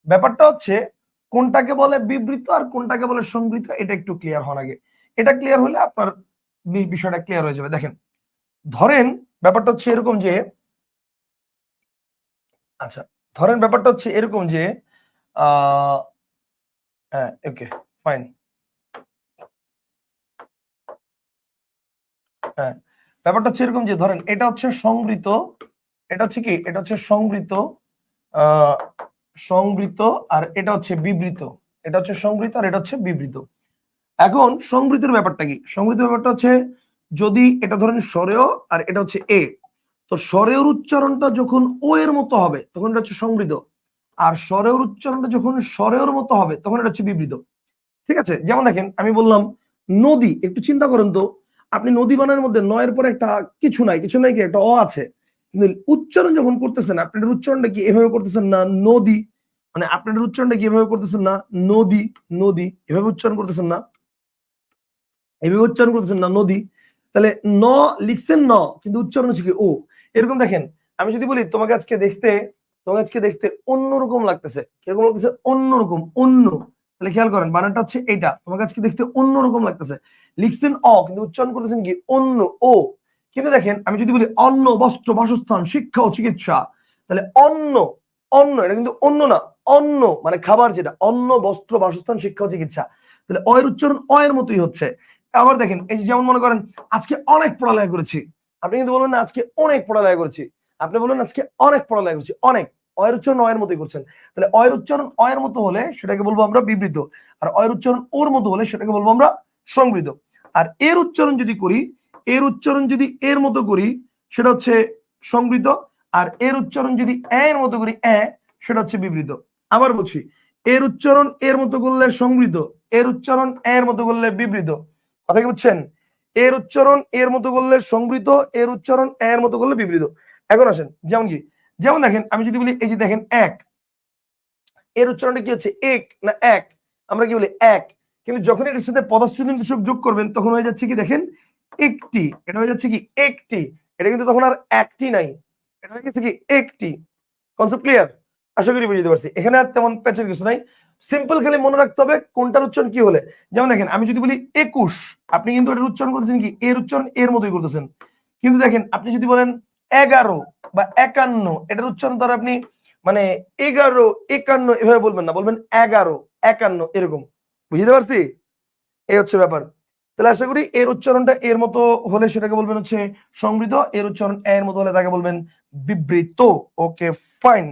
ব্যাপারটা হচ্ছে কোনটাকে বলে বিবৃত আর কোনটাকে বলে সংবৃত, এটা একটু ক্লিয়ার হওয়ার আগে, এটা ক্লিয়ার হলে আপনার বিষয়টা ক্লিয়ার হয়ে যাবে। দেখেন, ধরেন ব্যাপারটা হচ্ছে এরকম যে, আচ্ছা ধরেন ব্যাপারটা হচ্ছে এরকম যে হ্যাঁ ওকে ফাইন, হ্যাঁ ব্যাপারটা হচ্ছে এরকম যে ধরেন এটা হচ্ছে সংবৃত, এটা হচ্ছে কি, এটা হচ্ছে সংবৃত, সংবৃত আর এটা হচ্ছে বিবৃত, এটা হচ্ছে সংবৃত আর এটা হচ্ছে বিবৃত। এখন সংবৃতের ব্যাপারটা কি, সংবৃতের ব্যাপারটা হচ্ছে যদি এটা ধরেন স্বরেয় আর এটা হচ্ছে এ, তো স্বরের উচ্চারণটা যখন ও এর মতো হবে তখন এটা হচ্ছে সংবৃত, আর স্বরের উচ্চারণটা যখন স্বরের মতো হবে তখন এটা হচ্ছে বিবৃত। ঠিক আছে, যেমন দেখেন আমি বললাম নদী, একটু চিন্তা করেন তো, আপনি নদী বানানোর মধ্যে নয়ের পরে একটা কিছু নাই, কিছু নাই কি একটা অ আছে, কিন্তু উচ্চারণ যখন করতেছেন আপনার উচ্চারণটা কি এভাবে করতেছেন না নদী, মানে আপনার উচ্চারণটা কি এভাবে করতেছেন না নদী, নদী এভাবে উচ্চারণ করতেছেন না, এভাবে উচ্চারণ করতেছেন না নদী, তাহলে ন লিখছেন ন কিন্তু উচ্চারণ হচ্ছে কি ও। এরকম দেখেন, আমি যদি বলি তোমাকে আজকে দেখতে, তোমাকে আজকে দেখতে অন্যরকম লাগতেছে, কিরকম লাগতেছে অন্যরকম, অন্য, তাহলে খেয়াল করেন বানানটা হচ্ছে এইটা, তোমাকে আজকে দেখতে অন্যরকম লাগতেছে, লিখছেন অ কিন্তু উচ্চারণ করতেছেন কি অন্য ও। কিন্তু দেখেন আমি যদি বলি অন্ন বস্ত্র বাসস্থান শিক্ষা ও চিকিৎসা, তাহলে অন্ন, অন্ন এটা কিন্তু অন্য না, অন্ন মানে খাবার, যেটা অন্ন বস্ত্র বাসস্থান শিক্ষা ও চিকিৎসা, তাহলে অয়ের উচ্চারণ অয়ের মতোই হচ্ছে। আবার দেখেন এই যে যেমন মনে করেন আজকে অনেক পড়ালেখা করেছি, আপনি কিন্তু বলবেন না আজকে অনেক পড়ালেখা করেছি, আপনি বলবেন আজকে অনেক পড়ালেখা করেছি, অনেক, অয়ের উচ্চারণ অয়ের মতোই করছেন, তাহলে অয়ের উচ্চারণ অয়ের মতো হলে সেটাকে বলবো আমরা বিবৃত, আর অয়ের উচ্চারণ ওর মতো হলে সেটাকে বলবো আমরা সংবৃত। আর এর উচ্চারণ যদি করি, এর উচ্চারণ যদি এর মতো করি সেটা হচ্ছে সংবৃত, আর এর উচ্চারণ যদি এর মতো করি সেটা হচ্ছে বিবৃত। আবার বলছি, এর উচ্চারণ এর মতো করলে সংবৃত, এর উচ্চারণ এর মতো করলে বিবৃত, কথা কি বুঝছেন? এর উচ্চারণ এর মতো করলে সংবৃত, এর উচ্চারণ এর মতো করলে বিবৃত। এখন আসেন যেমন কি, যেমন দেখেন আমি যদি বলি এই যে দেখেন এক, এর উচ্চারণটা কি হচ্ছে এক না এক, আমরা কি বলি এক, কিন্তু যখন এর সাথে পদাশ্রুতি যোগ করবেন তখন হয়ে যাচ্ছে কি দেখেন একটি, এটা হয়ে যাচ্ছে কি একটি, এটা কিন্তু তখন আর একটি নাই, এটা হয়ে গেছে কি একটি। Concept clear? আশা করি বুঝতে পারছি, এখানে আর তেমন প্যাচের কিছু নাই, সিম্পল খালি মনে রাখতে হবে কোনটার উচ্চারণ কি হলে। যেমন দেখেন আমি যদি বলি 21, আপনি কিন্তু এটার উচ্চারণ করতেছেন কি এর উচ্চারণ এর মতোই করতেছেন, কিন্তু দেখেন আপনি যদি বলেন 11 বা 51, এটার উচ্চারণ তার আপনি মানে 11 51 এভাবে বলবেন না, বলবেন 11 51 এরকম। বুঝতে পারছি? এই হচ্ছে ব্যাপার। তাহলে আশা করি এর উচ্চারণটা এর মতো হলে সেটাকে বলবেন হচ্ছে সংবৃত, এর উচ্চারণ এর মতো হলে তাকে বলবেন বিবৃত। Okay fine.